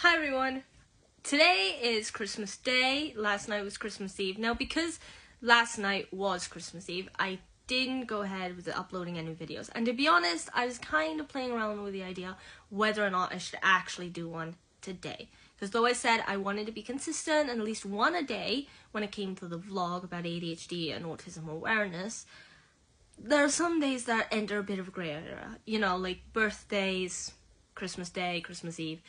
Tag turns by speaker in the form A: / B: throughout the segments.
A: Hi everyone! Today is Christmas Day, last night was Christmas Eve. Now because last night was Christmas Eve, I didn't go ahead with uploading any videos. And to be honest, I was kind of playing around with the idea whether or not I should actually do one today. Because though I said I wanted to be consistent and at least one a day when it came to the vlog about ADHD and autism awareness, there are some days that enter a bit of a grey area. You know, like birthdays, Christmas Day, Christmas Eve.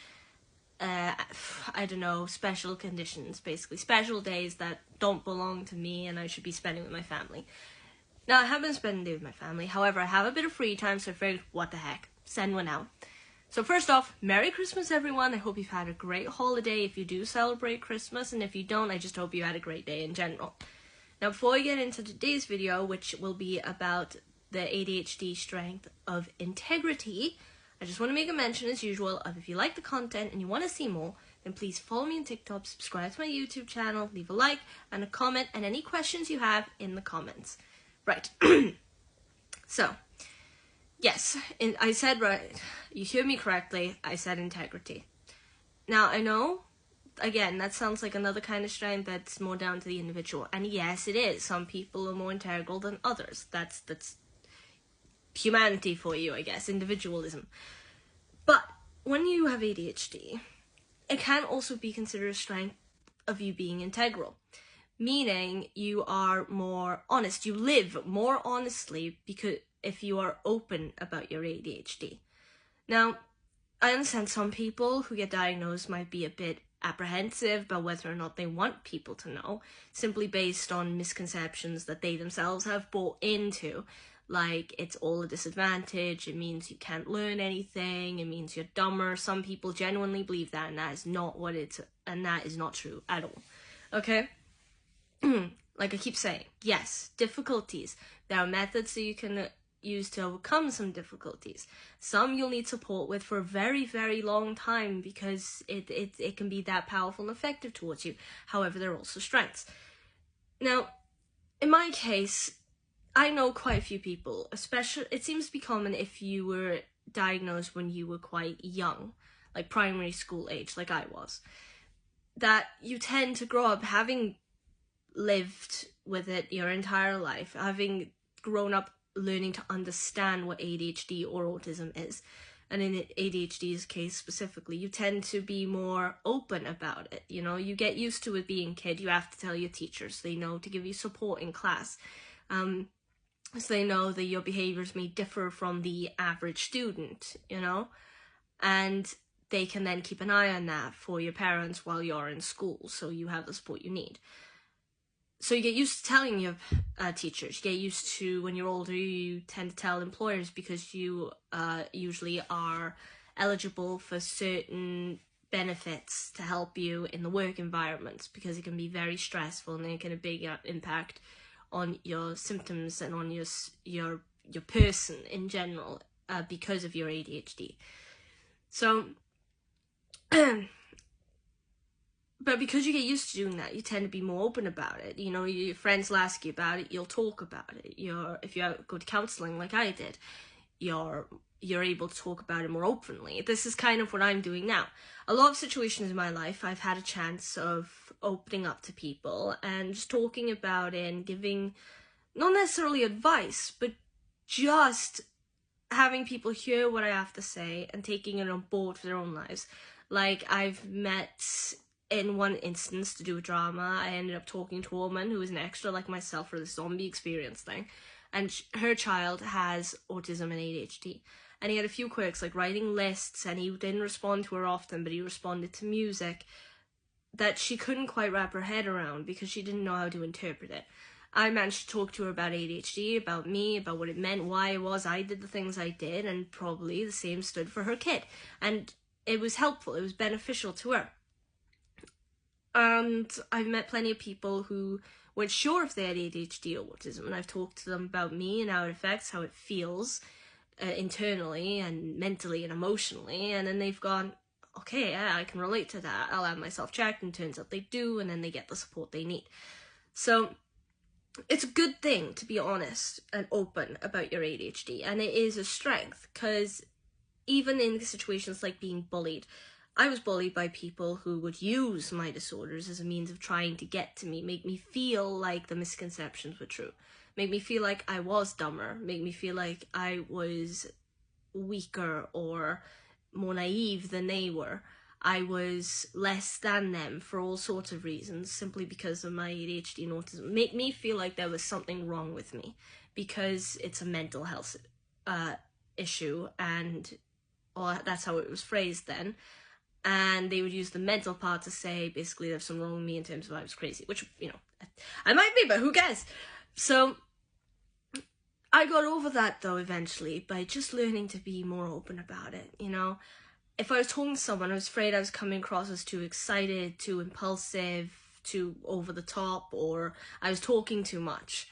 A: I don't know, special conditions, basically. Special days that don't belong to me and I should be spending with my family. Now, I haven't been spending day with my family. However, I have a bit of free time, so I figured, what the heck, send one out. So first off, Merry Christmas, everyone. I hope you've had a great holiday if you do celebrate Christmas, and if you don't, I just hope you had a great day in general. Now, before we get into today's video, which will be about the ADHD strength of integrity, I just want to make a mention, as usual, of if you like the content and you want to see more, then please follow me on TikTok, subscribe to my YouTube channel, leave a like and a comment, and any questions you have in the comments. Right. So, yes, I said right. You hear me correctly. I said integrity. Now, I know, again, that sounds like another kind of strength that's more down to the individual. And yes, it is. Some people are more integral than others. That's humanity for you, I guess, individualism. But when you have ADHD, it can also be considered a strength of you being integral, meaning you are more honest, you live more honestly because if you are open about your ADHD. Now, I understand some people who get diagnosed might be a bit apprehensive about whether or not they want people to know, simply based on misconceptions that they themselves have bought into. Like, it's all a disadvantage, it means you can't learn anything, it means you're dumber. Some people genuinely believe that, and that is not that is not true at all. Okay? Like I keep saying, yes, difficulties. There are methods that you can use to overcome some difficulties. Some you'll need support with for a very, very long time because it can be that powerful and effective towards you. However, there are also strengths. Now, in my case, I know quite a few people, especially, it seems to be common if you were diagnosed when you were quite young, like primary school age, like I was, that you tend to grow up having lived with it your entire life, having grown up learning to understand what ADHD or autism is. And in ADHD's case specifically, you tend to be more open about it. You know, you get used to it being a kid. You have to tell your teachers. They know to give you support in class. So they know that your behaviors may differ from the average student, you know, and they can then keep an eye on that for your parents while you're in school, so you have the support you need. So you get used to telling your teachers. You get used to, when you're older, you tend to tell employers because you usually are eligible for certain benefits to help you in the work environments, because it can be very stressful and it can have a big impact on your symptoms and on your person in general because of your ADHD. So, but because you get used to doing that, you tend to be more open about it. You know, your friends will ask you about it, you'll talk about it. If you go to counselling like I did, you're able to talk about it more openly. This is kind of what I'm doing now. A lot of situations in my life, I've had a chance of opening up to people and just talking about it and giving, not necessarily advice, but just having people hear what I have to say and taking it on board for their own lives. Like, I've met, in one instance, to do a drama, I ended up talking to a woman who was an extra like myself for the zombie experience thing, and her child has autism and ADHD. And he had a few quirks, like writing lists, and he didn't respond to her often, but he responded to music that she couldn't quite wrap her head around because she didn't know how to interpret it. I managed to talk to her about ADHD, about me, about what it meant, why it was I did the things I did, and probably the same stood for her kid. And it was helpful, it was beneficial to her. And I've met plenty of people who weren't sure if they had ADHD or autism, and I've talked to them about me and how it affects, how it feels, internally and mentally and emotionally, and then they've gone, okay, yeah, I can relate to that, I'll have myself checked, and turns out they do, and then they get the support they need. So it's a good thing to be honest and open about your ADHD, and it is a strength, because even in situations like being bullied, I was bullied by people who would use my disorders as a means of trying to get to me, make me feel like the misconceptions were true, make me feel like I was dumber, make me feel like I was weaker or more naive than they were. I was less than them for all sorts of reasons, simply because of my ADHD and autism. Make me feel like there was something wrong with me because it's a mental health issue, and that's how it was phrased then. And they would use the mental part to say, basically, there's something wrong with me in terms of I was crazy, which, you know, I might be, but who cares? So I got over that, though, eventually, by just learning to be more open about it, you know? If I was talking to someone, I was afraid I was coming across as too excited, too impulsive, too over the top, or I was talking too much,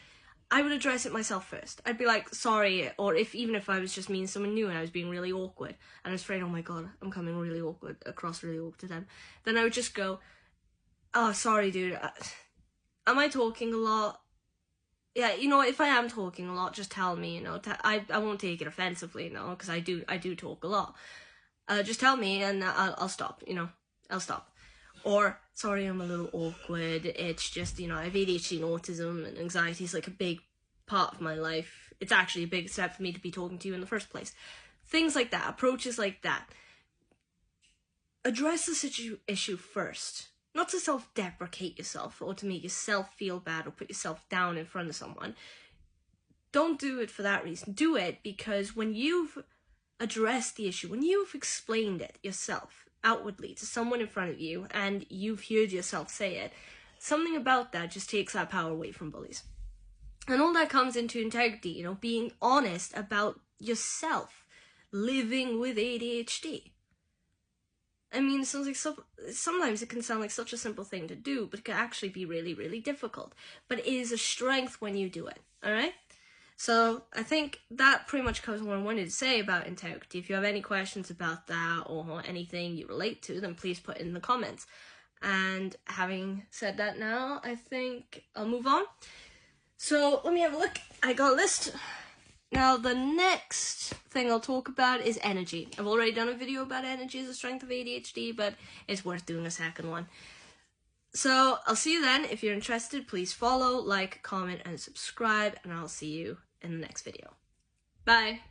A: I would address it myself first. I'd be like, sorry, or even if I was just meeting someone new and I was being really awkward, and I was afraid, oh my god, I'm coming really awkward to them, then I would just go, oh, sorry, dude, am I talking a lot? Yeah, you know, if I am talking a lot, just tell me, you know, I won't take it offensively, you know, because I do talk a lot. Just tell me and I'll stop, you know, I'll stop. Or, sorry, I'm a little awkward, it's just, you know, I have ADHD and autism, and anxiety is like a big part of my life. It's actually a big step for me to be talking to you in the first place. Things like that, approaches like that. Address the issue first. Not to self-deprecate yourself or to make yourself feel bad or put yourself down in front of someone. Don't do it for that reason. Do it because when you've addressed the issue, when you've explained it yourself outwardly to someone in front of you and you've heard yourself say it, something about that just takes that power away from bullies. And all that comes into integrity, you know, being honest about yourself, living with ADHD. I mean, it sounds like sometimes it can sound like such a simple thing to do, but it can actually be really, really difficult. But it is a strength when you do it, alright? So I think that pretty much covers what I wanted to say about integrity. If you have any questions about that or anything you relate to, then please put it in the comments. And having said that now, I think I'll move on. So let me have a look. I got a list. Now the next thing I'll talk about is energy. I've already done a video about energy as a strength of ADHD, but it's worth doing a second one. So I'll see you then. If you're interested, please follow, like, comment, and subscribe, and I'll see you in the next video. Bye!